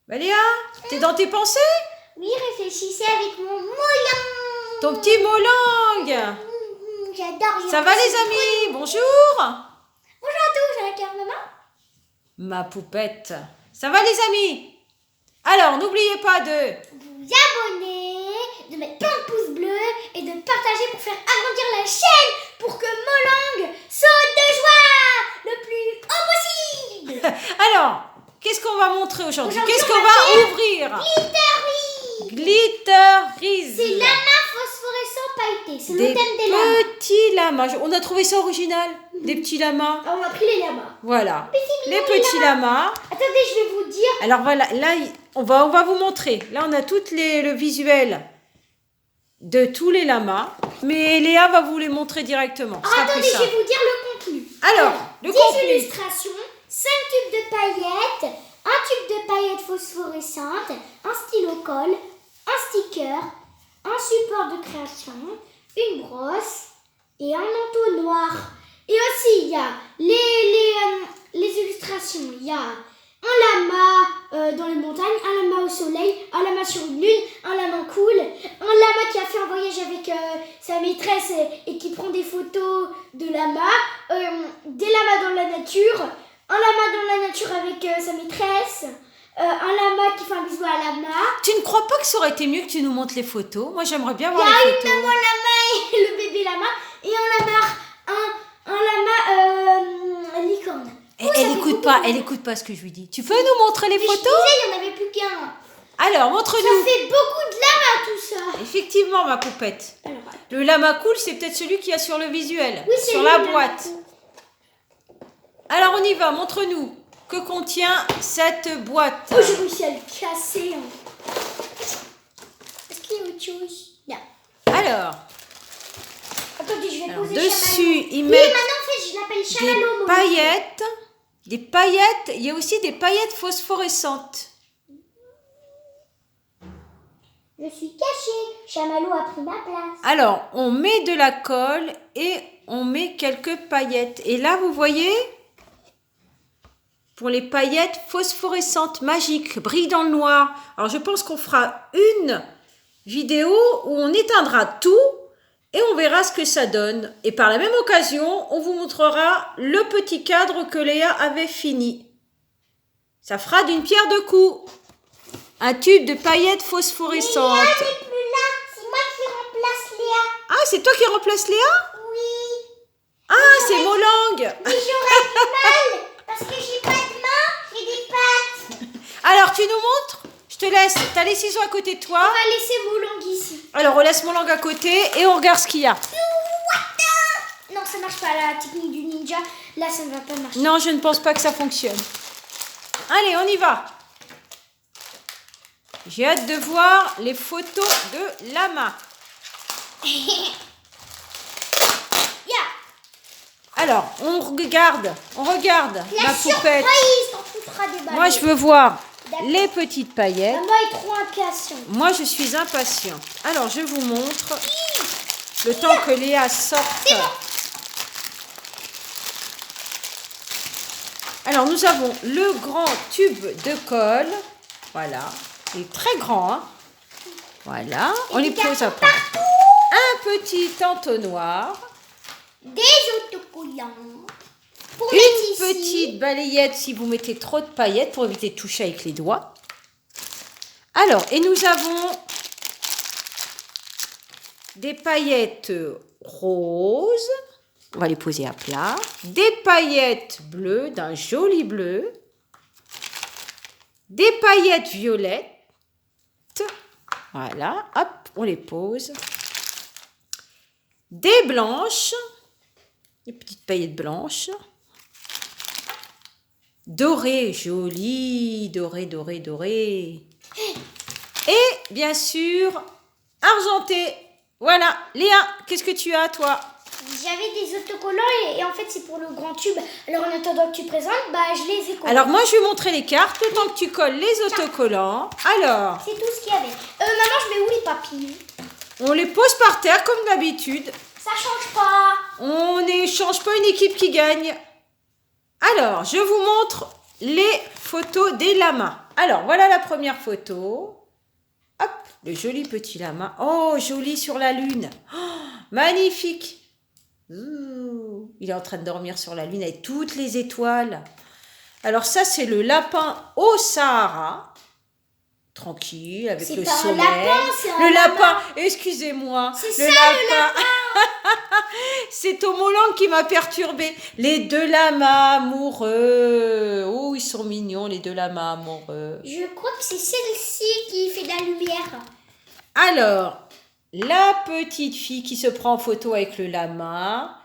Bah Léa, t'es dans tes pensées? Oui, réfléchissez avec mon molang. Ton petit mot langue. J'adore. Ça va les amis? Bonjour. Bonjour à tous, j'ai un cœur, maman. Ma poupette. Ça va les amis? Alors, n'oubliez pas de Vous abonner, de mettre plein de pouces bleus et de partager pour faire agrandir la chaîne pour que Molang saute de joie le plus haut possible. Alors, qu'est-ce qu'on va montrer aujourd'hui? Aujourd'hui, Qu'est-ce on qu'on va va ouvrir? Glittery. Glitteries. C'est lama phosphorescent pailleté. C'est le Des thème des lamas. petits lamas. On a trouvé ça original. Des petits lamas. Alors, on a pris les lamas. Voilà. Mais c'est Les mignon, petits lamas. Attendez, je vais vous dire. Alors voilà, là, on va vous montrer. Là, on a tout le visuel de tous les lamas. Mais Léa va vous les montrer directement. Ce sera Attendez, plus je vais simple. vous dire le contenu. Alors, le 10 contenu. illustrations, 5 tubes de paillettes, un tube de paillettes phosphorescentes, un stylo colle, un sticker, un support de création, une brosse et un entonnoir. Et aussi, il y a les illustrations. Il y a un lama dans les montagnes, un lama au soleil, un lama sur une lune, un lama cool, un lama qui a fait un voyage avec sa maîtresse et qui prend des photos de lama, des lamas dans la nature, un lama dans la nature avec sa maîtresse, un lama qui fait un bisou à lama. Tu ne crois pas que ça aurait été mieux que tu nous montres les photos? Moi, j'aimerais bien Il y voir a les une photos. maman lama et le bébé lama et un lama licorne. Elle écoute pas ce que je lui dis. Tu peux nous montrer les Mais je photos? disais, il n'y en avait plus qu'un. Alors, Ça montre-nous. fait beaucoup de lama tout ça. Effectivement, ma poupette. Alors, Le lama cool, c'est peut-être celui qu'il y a sur le visuel, oui, c'est sur lui, la le lama boîte. cool. Alors, on y va. Montre-nous. Que contient cette boîte? Oh, j'ai réussi à le casser. Est-ce qu'il y a autre chose? Non. Alors, Attendez, je vais poser dessus, ils Oui, mettent maintenant, en fait, je l'appelle des chamallow. paillettes. Des paillettes. Il y a aussi des paillettes phosphorescentes. Je suis cachée. Chamallow a pris ma place. Alors, on met de la colle et on met quelques paillettes. Et là, vous voyez, pour les paillettes phosphorescentes magiques, brillent dans le noir. Alors, je pense qu'on fera une vidéo où on éteindra tout et on verra ce que ça donne. Et par la même occasion, on vous montrera le petit cadre que Léa avait fini. Ça fera d'une pierre deux coups. Un tube de paillettes phosphorescentes. Léa n'est plus là. C'est moi qui remplace Léa. Ah, c'est toi qui remplace Léa? Oui. Ah, c'est Molang. Mais j'aurais du mal. Parce que j'ai pas de main, j'ai des pattes. Alors, tu nous montres? Je te laisse. T'as les ciseaux à côté de toi. On va laisser Molang ici. Alors, on laisse Molang à côté et on regarde ce qu'il y a. Non, ça marche pas la technique du ninja. Là, ça ne va pas marcher. Non, je ne pense pas que ça fonctionne. Allez, on y va. J'ai hâte de voir les photos de lama. Yeah. Alors, on regarde La ma poupette. surprise, t'en foutras des balles. Moi, je veux voir D'accord. les petites paillettes. Maman est trop impatiente. Moi, je suis impatient. Alors, je vous montre le temps que Léa sorte. C'est bon. Alors, nous avons le grand tube de colle. Voilà. Il est très grand. Hein. Voilà. On les pose à part. Un petit entonnoir. Des autocollants. Pour mettre Une ici. petite balayette si vous mettez trop de paillettes pour éviter de toucher avec les doigts. Alors, et nous avons des paillettes roses. On va les poser à plat. Des paillettes bleues, d'un joli bleu. Des paillettes violettes. Voilà, hop, on les pose. Des blanches. Des petites paillettes blanches. Doré, joli, doré, doré, doré. Et bien sûr, argenté. Voilà, Léa, qu'est-ce que tu as, toi? J'avais des autocollants et en fait c'est pour le grand tube. Alors en attendant que tu présentes, bah je les ai collés. Alors moi, je vais montrer les cartes, le temps que tu colles les autocollants. Alors, C'est tout ce qu'il y avait. Maman, je mets où les papilles? on les pose par terre comme d'habitude. Ça change pas. On n'échange pas une équipe qui gagne. Alors, je vous montre les photos des lamas. Alors, voilà la première photo. Hop, le joli petit lama. Oh, joli sur la lune. Oh, magnifique. Ouh, il est en train de dormir sur la lune avec toutes les étoiles. Alors ça, c'est le lapin au Sahara. Tranquille, avec le soleil. C'est un le lama. lapin, excusez-moi. C'est le ça, lapin. C'est Tomolang qui m'a perturbée. Les deux lamas amoureux. Oh, ils sont mignons, les deux lamas amoureux. Je crois que c'est celle-ci qui fait de la lumière. Alors, la petite fille qui se prend en photo avec le lama.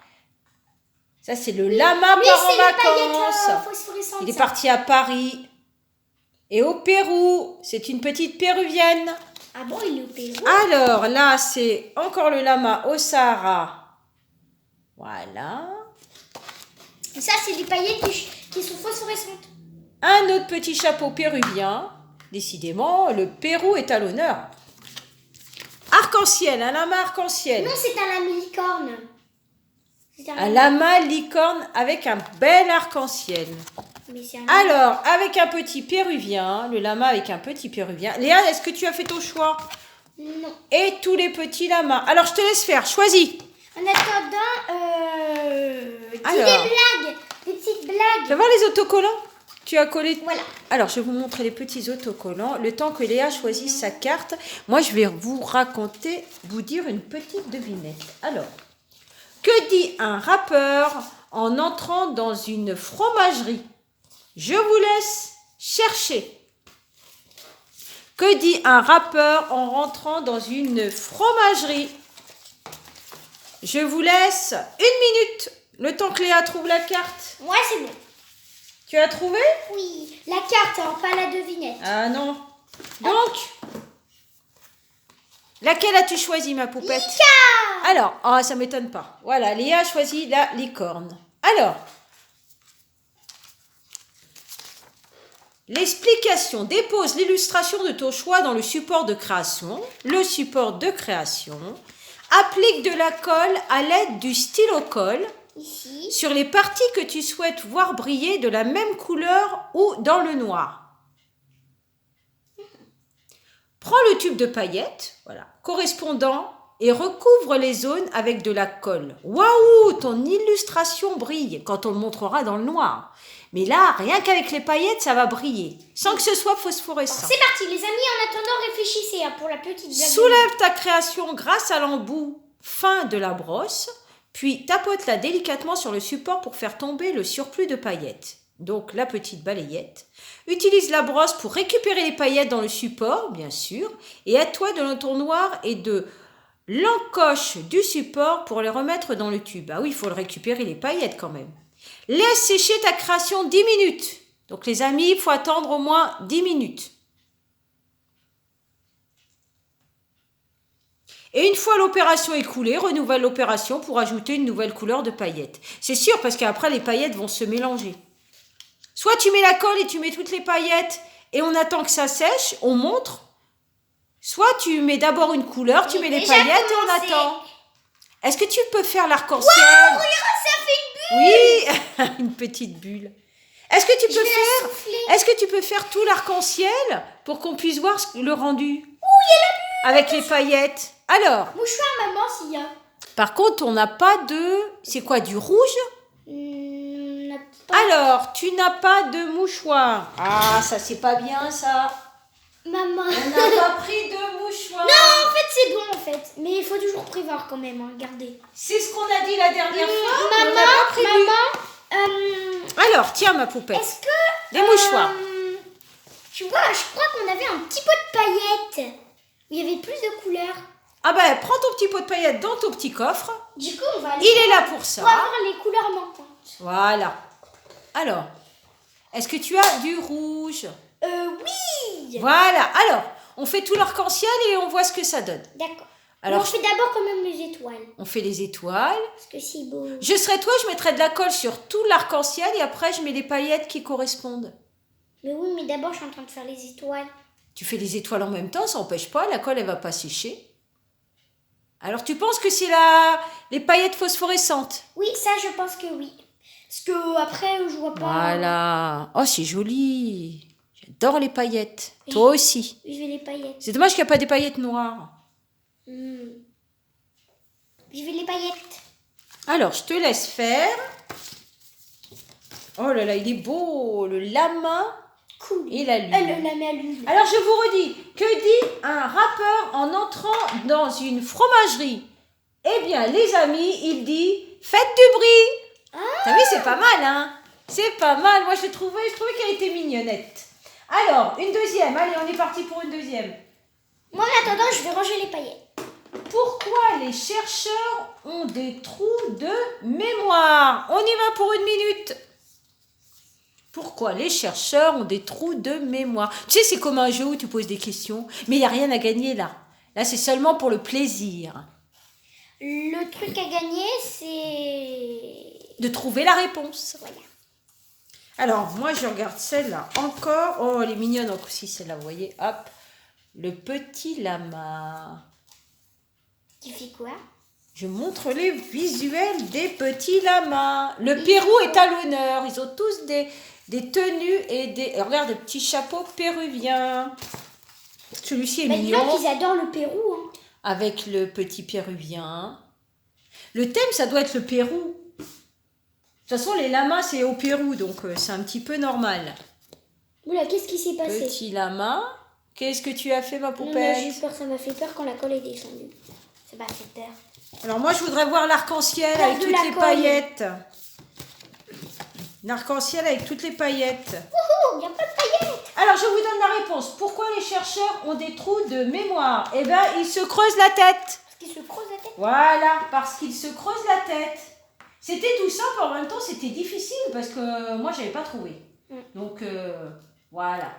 Ça, c'est le lama Lui, part en c'est les paillettes vacances. phosphorescentes. Il est ça. parti à Paris et au Pérou. C'est une petite péruvienne. Ah bon, il est au Pérou. Alors, là, c'est encore le lama au Sahara. Voilà. Et ça, c'est des paillettes qui sont phosphorescentes. Un autre petit chapeau péruvien. Décidément, le Pérou est à l'honneur. Arc-en-ciel, un lama arc-en-ciel. Non, c'est un lama licorne. C'est Un lama licorne avec un bel arc-en-ciel. Mais c'est un Alors, avec un petit péruvien, le lama avec un petit péruvien. Léa, est-ce que tu as fait ton choix? Non. Et tous les petits lamas. Alors, je te laisse faire, choisis. En attendant, dis Alors. des blagues, des petites Tu blagues. vas voir les autocollants? Tu as collé. Voilà. Alors, je vais vous montrer les petits autocollants. Le temps que Léa choisisse sa carte, moi, je vais vous raconter, vous dire une petite devinette. Alors, que dit un rappeur en entrant dans une fromagerie? Je vous laisse chercher. Que dit un rappeur en rentrant dans une fromagerie? Je vous laisse 1 minute, le temps que Léa trouve la carte. Moi, c'est bon. Tu as trouvé? Oui. La carte, hein, pas la devinette. Ah non. Donc, laquelle as-tu choisi, ma poupette? Licorne. Alors, ah, ça m'étonne pas. Voilà, Léa a choisi la licorne. Alors, l'explication. Dépose l'illustration de ton choix dans le support de création. Le support de création. Applique de la colle à l'aide du stylo colle Ici. sur les parties que tu souhaites voir briller de la même couleur ou dans le noir. Prends le tube de paillettes, voilà, correspondant et recouvre les zones avec de la colle. Waouh, ton illustration brille quand on le montrera dans le noir. Mais là, rien qu'avec les paillettes, ça va briller, sans que ce soit phosphorescent. C'est parti, les amis. En attendant, réfléchissez hein, pour la petite blague. Soulève ta création grâce à l'embout fin de la brosse, puis tapote-la délicatement sur le support pour faire tomber le surplus de paillettes. Donc la petite balayette. Utilise la brosse pour récupérer les paillettes dans le support, bien sûr, et aide-toi de l'entonnoir et de l'encoche du support pour les remettre dans le tube. Ah oui, il faut le récupérer les paillettes quand même. Laisse sécher ta création 10 minutes. Donc les amis, il faut attendre au moins 10 minutes. Et une fois l'opération écoulée, renouvelle l'opération pour ajouter une nouvelle couleur de paillettes. C'est sûr, parce qu'après, les paillettes vont se mélanger. Soit tu mets la colle et tu mets toutes les paillettes et on attend que ça sèche, on montre. Soit tu mets d'abord une couleur, tu mets les paillettes et on attend. Est-ce que tu peux faire l'arc-en-ciel? Wow, regarde, ça fait une bulle. Oui, une petite bulle. Est-ce que tu peux faire tout l'arc-en-ciel pour qu'on puisse voir le rendu? Ouh, il y a la bulle. Avec les paillettes. Alors, Mouchoir, maman, s'il y a. par contre, on n'a pas de... C'est quoi, du rouge? On n'a pas. Alors, tu n'as pas de mouchoir. Ah, ça, c'est pas bien, ça. Maman. On n'a pas pris de mouchoir. Non, en fait, c'est bon, en fait. Mais il faut toujours prévoir quand même, hein. Regardez. C'est ce qu'on a dit la dernière fois. mais on n'a Maman, pas prévu. Alors, tiens, ma poupette. est-ce que... Des mouchoirs. Tu vois, je crois qu'on avait un petit pot de paillettes. Où il y avait plus de couleurs. Ah ben, prends ton petit pot de paillettes dans ton petit coffre. Du coup, on va aller... Il est là pour ça. Pour avoir les couleurs manquantes. Voilà. Alors, est-ce que tu as du rouge? Oui. Voilà. Alors, on fait tout l'arc-en-ciel et on voit ce que ça donne. D'accord. Alors, on fait d'abord quand même les étoiles. on fait les étoiles. Parce que c'est beau. Je serais toi, je mettrais de la colle sur tout l'arc-en-ciel et après, je mets les paillettes qui correspondent. Mais oui, mais d'abord, je suis en train de faire les étoiles. Tu fais les étoiles en même temps, ça n'empêche pas, la colle, elle va pas sécher. Alors, tu penses que c'est les paillettes phosphorescentes? Oui, ça, je pense que oui. Parce que après, je vois pas... Voilà. Oh, c'est joli. J'adore les paillettes. Toi aussi. Je vais les paillettes. C'est dommage qu'il n'y a pas des paillettes noires. Je vais les paillettes. Alors, je te laisse faire. Oh là là, il est beau. Le lama Cool. et la lune. Elle la met à l'huile. Alors, je vous redis, que dit un rappeur en entrant dans une fromagerie? Eh bien, les amis, il dit « Faites du bruit !» T'as vu, c'est pas mal, hein? C'est pas mal. Moi, je trouvais qu'elle était mignonnette. Alors, une deuxième. Allez, on est parti pour une deuxième. Moi, en attendant, je vais ranger les paillettes. Pourquoi les chercheurs ont des trous de mémoire? On y va pour une minute. Pourquoi les chercheurs ont des trous de mémoire? Tu sais, c'est comme un jeu où tu poses des questions, mais il n'y a rien à gagner là. Là, c'est seulement pour le plaisir. Le truc à gagner, c'est... De trouver la réponse. Voilà. Alors, moi, je regarde celle-là encore. Oh, elle est mignonne aussi, celle-là, vous voyez. Hop, le petit lama. Tu fais quoi? Je montre les visuels des petits lamas. Le Pérou est à l'honneur. Ils ont tous des tenues et des... Regarde, des petits chapeaux péruviens. Celui-ci est Dis donc mignon. qu'ils adorent le Pérou. Hein. Avec le petit péruvien. Le thème, ça doit être le Pérou. De toute façon, les lamas, c'est au Pérou, donc c'est un petit peu normal. Oula, qu'est-ce qui s'est passé? Petit lama. Qu'est-ce que tu as fait, ma Non, poupette? j'ai eu peur, ça m'a fait peur quand la colle est descendue. Ça m'a fait peur. Alors moi, je voudrais voir l'arc-en-ciel Peur avec de toutes la les colle. paillettes. L'arc-en-ciel avec toutes les paillettes. Wouhou, il n'y a pas de paillettes. Alors, je vous donne la réponse. Pourquoi les chercheurs ont des trous de mémoire? Eh bien, ils se creusent la tête. Parce qu'ils se creusent la tête. Voilà, parce qu'ils se creusent la tête. C'était tout simple, en même temps, c'était difficile parce que moi, j'avais pas trouvé. Donc, voilà.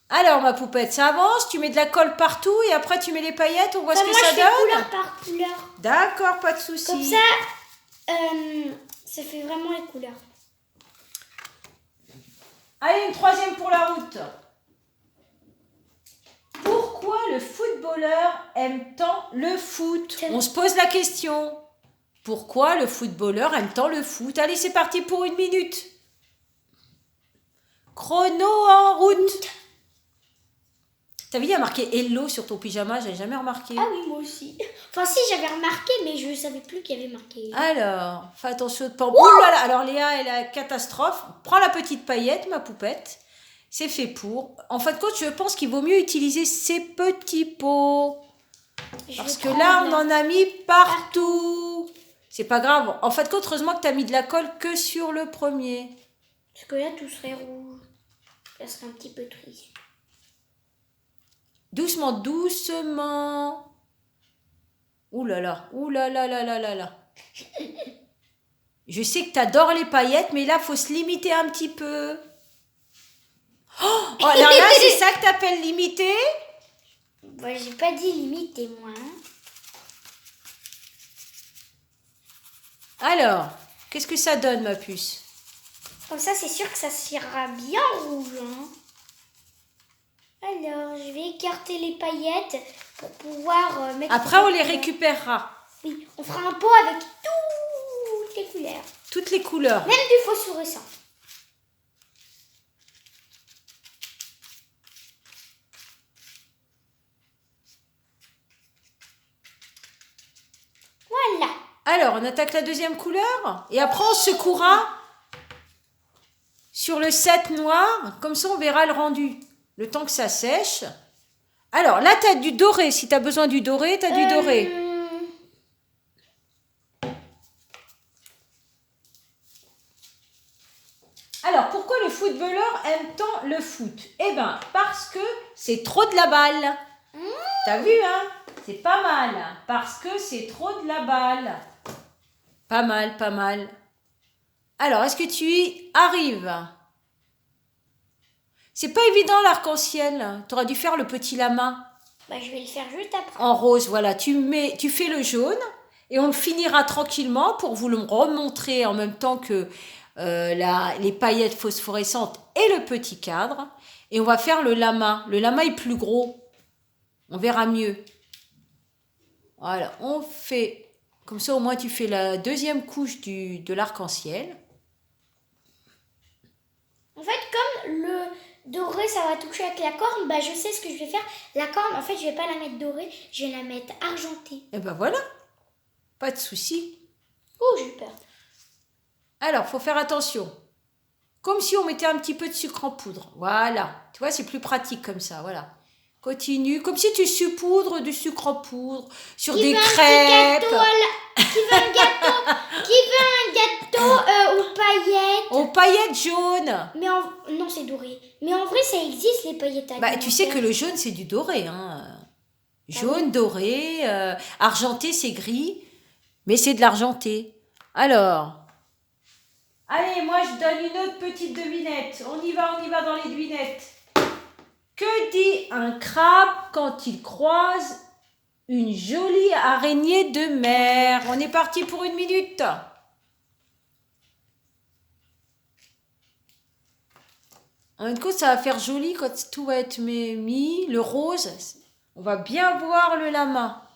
Alors, ma poupette, ça avance. Tu mets de la colle partout et après, tu mets les paillettes. On voit ce que moi, ça je fais donne. couleur par couleur. D'accord, pas de souci. Comme ça, ça fait vraiment les couleurs. Allez, une troisième pour la route. Pourquoi le footballeur aime tant le foot? On se pose la question. Pourquoi le footballeur aime tant le foot? Allez, c'est parti pour une minute. Chrono en route. T'as vu, il y a marqué Hello sur ton pyjama, j'avais jamais remarqué. Ah oui, moi aussi. Enfin, si, j'avais remarqué, mais je ne savais plus qu'il y avait marqué. Alors, fais attention de pas... Ouh là là. Alors, Léa, elle a catastrophe. Prends la petite paillette, ma poupette. C'est fait pour. En fin de compte, je pense qu'il vaut mieux utiliser ces petits pots. Parce que là, on en a mis partout. C'est pas grave. En fin de compte, heureusement que tu as mis de la colle que sur le premier. Parce que là, tout serait rouge. Ça serait un petit peu triste. Doucement, doucement. Ouh là là, ouh là là là là là là. Je sais que tu adores les paillettes, mais là, il faut se limiter un petit peu. Oh, alors là, c'est ça que tu appelles limiter? Bon, j'ai pas dit limite, moi. Alors, qu'est-ce que ça donne, ma puce? Comme ça, c'est sûr que ça sera bien rouge. Hein. Alors, je vais écarter les paillettes pour pouvoir mettre... Après, on les récupérera. Oui, on fera un pot avec toutes les couleurs. Toutes les couleurs. Même du phosphorescent. Voilà. Alors, on attaque la deuxième couleur. Et après, on secouera sur le set noir. Comme ça, on verra le rendu. Le temps que ça sèche. Alors, là, tu as du doré. Si tu as besoin du doré, tu as du doré. Alors, pourquoi le footballeur aime tant le foot? Eh bien, parce que c'est trop de la balle. T'as vu, hein? C'est pas mal. Parce que c'est trop de la balle. Pas mal, pas mal. Alors, est-ce que tu y arrives? C'est pas évident l'arc-en-ciel. Tu aurais dû faire le petit lama. Bah, je vais le faire juste après. En rose, voilà. Tu fais le jaune et on le finira tranquillement pour vous le remontrer en même temps que les paillettes phosphorescentes et le petit cadre. Et on va faire le lama. Le lama est plus gros. On verra mieux. Voilà, on fait... Comme ça, au moins, tu fais la deuxième couche de l'arc-en-ciel. En fait, comme le doré, ça va toucher avec la corne, bah je sais ce que je vais faire. La corne, en fait, je vais pas la mettre dorée, je vais la mettre argentée. Et ben voilà, pas de souci. Oh, j'ai peur. Alors, faut faire attention. Comme si on mettait un petit peu de sucre en poudre. Voilà. Tu vois, c'est plus pratique comme ça. Voilà. Continue. Comme si tu saupoudres du sucre en poudre sur des crêpes. Qui veut un gâteau aux paillettes? Aux paillettes jaunes. Mais non, c'est doré. Mais en vrai, ça existe, les paillettes alimentaires. Bah, tu sais que le jaune, c'est du doré. Hein. Jaune, oui. doré. Argenté, c'est gris. Mais c'est de l'argenté. Alors... Allez, moi je donne une autre petite devinette. On y va dans les devinettes. Que dit un crabe quand il croise une jolie araignée de mer? On est parti pour 1 minute. En même temps, ça va faire joli quand tout va être mis. Le rose, on va bien voir le lama.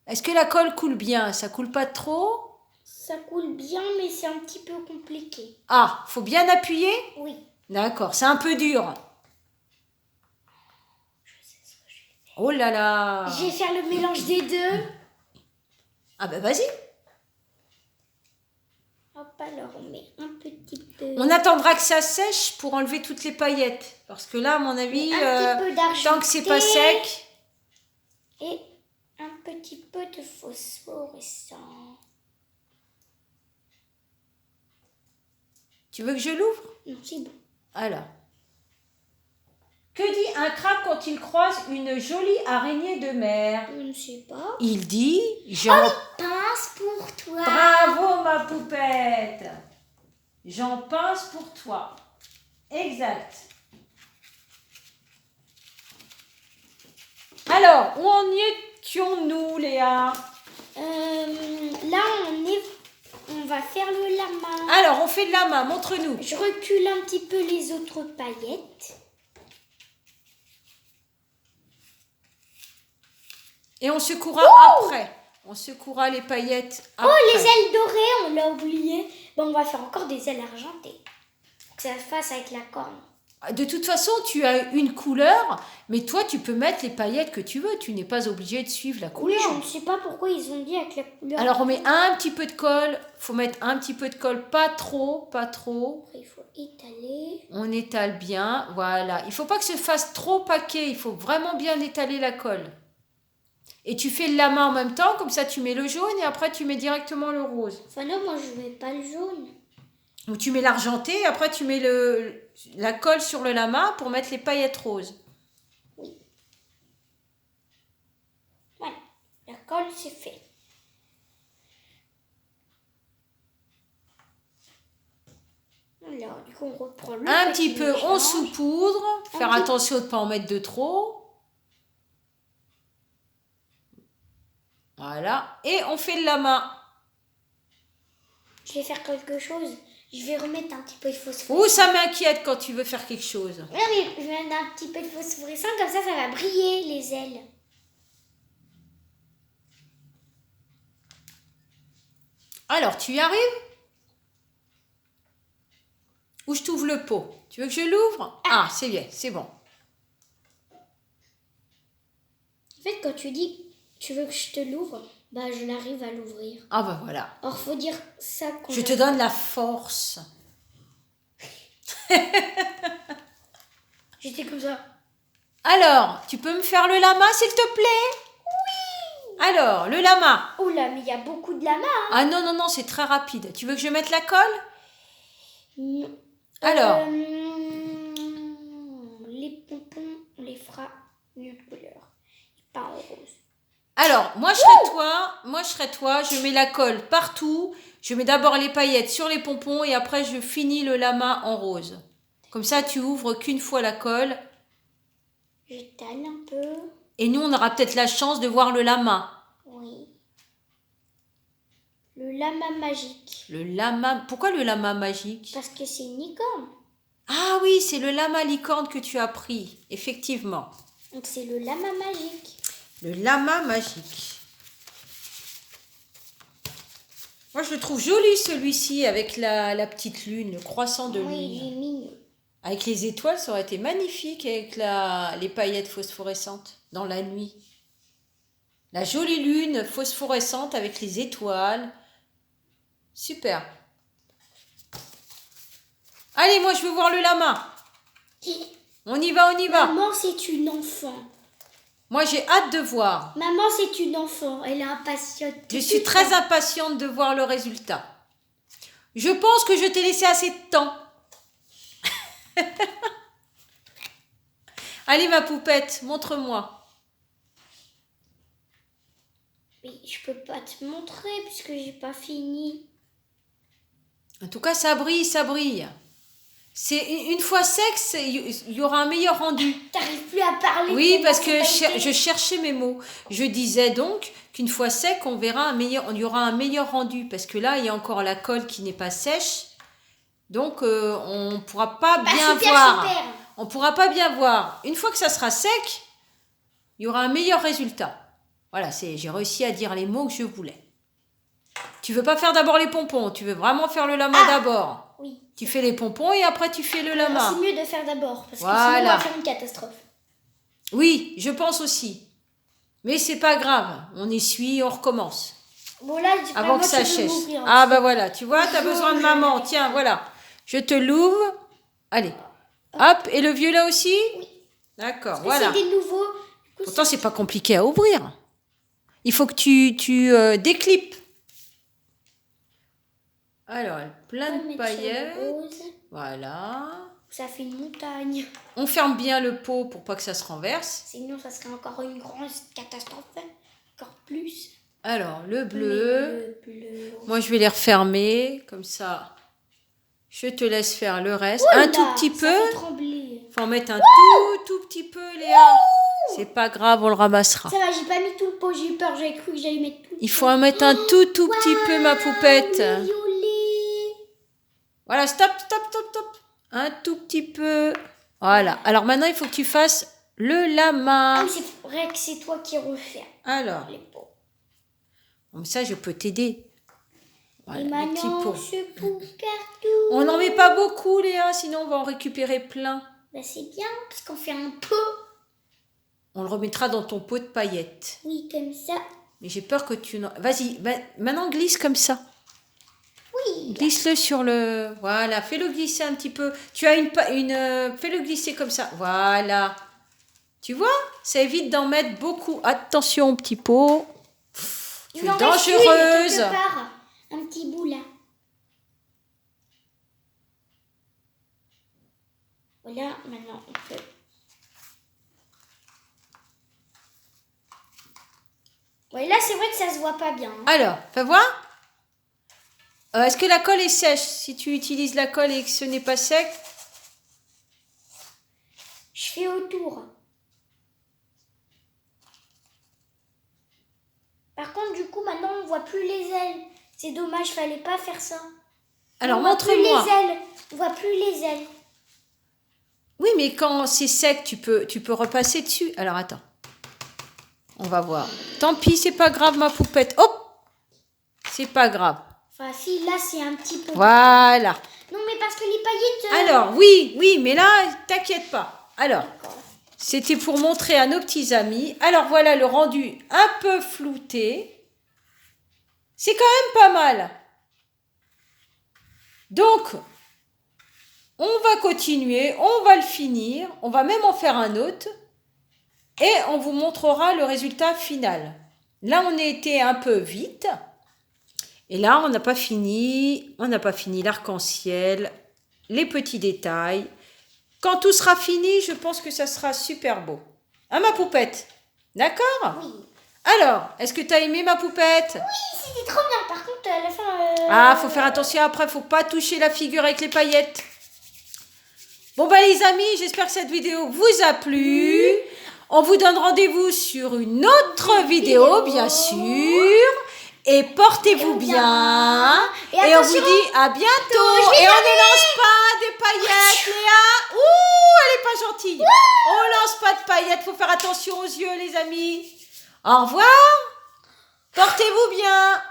Est-ce que la colle coule bien? Ça coule pas trop? Ça coule bien, mais c'est un petit peu compliqué. Ah, faut bien appuyer? Oui. D'accord, c'est un peu dur. Je sais ce que je vais faire. Oh là là! Je vais faire le mélange des deux. Ah ben vas-y. Hop, alors on met un petit peu. On attendra que ça sèche pour enlever toutes les paillettes. Parce que là, à mon avis, un petit peu d'argenté. tant que c'est pas sec... Et un petit peu de phosphorescent. Tu veux que je l'ouvre? Non, c'est bon. Alors. Que dit un crabe quand il croise une jolie araignée de mer? Je ne sais pas. Il dit... Pince pour toi. Bravo, ma poupette! J'en pince pour toi. Exact. Alors, où en étions-nous, Léa? Là, on va faire le lama. Alors, on fait le lama, montre-nous. Je recule un petit peu les autres paillettes. Et on secouera après. On secouera les paillettes après. Oh, les ailes dorées, on l'a oublié. Bon, on va faire encore des ailes argentées. Pour que ça fasse avec la corne. De toute façon, tu as une couleur, mais toi, tu peux mettre les paillettes que tu veux. Tu n'es pas obligé de suivre la Oui, couleur. je ne sais pas pourquoi ils ont dit avec la couleur. Alors, on met un petit peu de colle. Il faut mettre un petit peu de colle, pas trop, pas trop. Après, il faut étaler. On étale bien, voilà. Il ne faut pas que ce fasse trop paquet. Il faut vraiment bien étaler la colle. Et tu fais le lama en même temps, comme ça tu mets le jaune et après tu mets directement le rose. Enfin non, moi je mets pas le jaune. Ou tu mets l'argenté et après tu mets la colle sur le lama pour mettre les paillettes roses. Oui. Voilà, la colle c'est fait. Alors, du coup on reprend le Un petit peu, on mélange. saupoudre. Faire attention de ne pas en mettre de trop. Voilà. Et on fait le lama. Je vais faire quelque chose. Je vais remettre un petit peu de phosphorescent. Ouh, ça m'inquiète quand tu veux faire quelque chose. Non, mais je vais mettre un petit peu de phosphorescent, comme ça va briller les ailes. Alors, tu y arrives? Ou je t'ouvre le pot? Tu veux que je l'ouvre? Ah, c'est bien, c'est bon. En fait, quand tu dis tu veux que je te l'ouvre, bah je l'arrive à l'ouvrir. Ah bah voilà. Or, faut dire ça qu'on Je te donne la force. J'étais comme ça. Alors, tu peux me faire le lama, s'il te plaît? Oui. Alors, le lama. Oh là, mais il y a beaucoup de lama. Hein. Ah non, non, non, c'est très rapide. Tu veux que je mette la colle? Non. Alors. Les pompons, on les fera une autre couleur. Pas en rose. Alors, moi je serais toi, je mets la colle partout. Je mets d'abord les paillettes sur les pompons et après je finis le lama en rose. Comme ça, tu ouvres qu'une fois la colle. J'étale un peu. Et nous, on aura peut-être la chance de voir le lama. Oui. Le lama magique. Le lama... Pourquoi le lama magique? Parce que c'est une licorne. Ah oui, c'est le lama licorne que tu as pris, effectivement. Donc c'est le lama magique. Le lama magique. Moi, je le trouve joli, celui-ci, avec la petite lune, le croissant de Oui, lune. il est mignon. Avec les étoiles, ça aurait été magnifique avec les paillettes phosphorescentes dans la nuit. La jolie lune phosphorescente avec les étoiles. Super. Allez, moi, je veux voir le lama. On y va, on y va. Maman, c'est une enfant. Moi, j'ai hâte de voir. Maman, c'est une enfant. Elle est impatiente. Je suis très impatiente de voir le résultat. Je pense que je t'ai laissé assez de temps. Allez, ma poupette, montre-moi. Mais je peux pas te montrer puisque j'ai pas fini. En tout cas, ça brille, ça brille. C'est une fois sec, il y aura un meilleur rendu. T'arrives plus à parler. Oui, parce que je cherchais mes mots. Je disais donc qu'une fois sec, il y aura un meilleur rendu. Parce que là, il y a encore la colle qui n'est pas sèche. Donc, on ne pourra pas bien voir. Super. On ne pourra pas bien voir. Une fois que ça sera sec, il y aura un meilleur résultat. Voilà, j'ai réussi à dire les mots que je voulais. Tu veux pas faire d'abord les pompons, tu veux vraiment faire le lama d'abord. Oui. Tu fais les pompons et après tu fais le lama. C'est mieux de faire d'abord parce que sinon Voilà. on va faire une catastrophe. Oui, je pense aussi. Mais c'est pas grave, on essuie, on recommence. Bon là, Avant que ça sèche. Ah bah voilà, tu vois, t'as besoin de maman. Tiens, voilà. Je te l'ouvre. Allez. Hop, et le vieux là aussi? Oui. D'accord, voilà. C'est des nouveaux. Pourtant, c'est pas compliqué à ouvrir. Il faut que tu déclipes. Alors, plein de paillettes. Voilà. Ça fait une montagne. On ferme bien le pot pour pas que ça se renverse. Sinon, ça serait encore une grande catastrophe. Encore plus. Alors, le bleu. Le bleu. Moi, je vais les refermer. Comme ça, je te laisse faire le reste. Oula, un tout petit peu. Ça fait trembler. Faut en mettre un tout petit peu, Léa. C'est pas grave, on le ramassera. Ça va, j'ai pas mis tout le pot. J'ai eu peur. J'avais cru que j'allais mettre tout. Il faut en mettre un tout petit peu, ma poupette. Violet. Voilà, stop. Un tout petit peu. Voilà. Alors maintenant, il faut que tu fasses le lama. Ah, c'est vrai que c'est toi qui refais Alors, les pots. comme ça, je peux t'aider. Voilà, Et les petits maintenant, pots. ce pot partout. On n'en met pas beaucoup, Léa, sinon on va en récupérer plein. Bah, c'est bien, parce qu'on fait un pot. On le remettra dans ton pot de paillettes. Oui, comme ça. Mais j'ai peur que tu... Vas-y, maintenant glisse comme ça. Oui. Glisse-le sur le... Voilà, fais-le glisser un petit peu. Tu as fais-le glisser comme ça. Voilà. Tu vois? Ça évite d'en mettre beaucoup. Attention, petit pot. Tu es dangereuse. Quelque part. Un petit bout là. Voilà, maintenant on peut. Ouais, là c'est vrai que ça se voit pas bien. Alors, fais voir. Est-ce que la colle est sèche? Si tu utilises la colle et que ce n'est pas sec. Je fais autour. Par contre, du coup, maintenant on voit plus les ailes. C'est dommage, fallait pas faire ça. Alors, On voit plus montre-moi. les ailes. On voit plus les ailes. Oui, mais quand c'est sec, tu peux repasser dessus. Alors, attends. On va voir. Tant pis, c'est pas grave, ma poupette. Hop! C'est pas grave. Enfin, si, là c'est un petit peu. Voilà. Non, mais parce que les paillettes. Alors, oui, mais là, t'inquiète pas. Alors, c'était pour montrer à nos petits amis. Alors, voilà le rendu un peu flouté. C'est quand même pas mal. Donc, on va continuer, on va le finir. On va même en faire un autre. Et on vous montrera le résultat final. Là, on a été un peu vite. Et là, on n'a pas fini. On n'a pas fini l'arc-en-ciel, les petits détails. Quand tout sera fini, je pense que ça sera super beau. Hein, ma poupette? D'accord? Oui. Alors, est-ce que tu as aimé ma poupette? Oui, c'était trop bien. Par contre, à la fin. Ah, faut faire attention après, faut pas toucher la figure avec les paillettes. Bon, bah les amis, j'espère que cette vidéo vous a plu. On vous donne rendez-vous sur une autre vidéo, bien sûr. Et portez-vous bien. Et on vous dit à bientôt. Et on ne lance pas des paillettes, Léa. Ouh, elle est pas gentille. On lance pas de paillettes. Faut faire attention aux yeux, les amis. Au revoir. Portez-vous bien.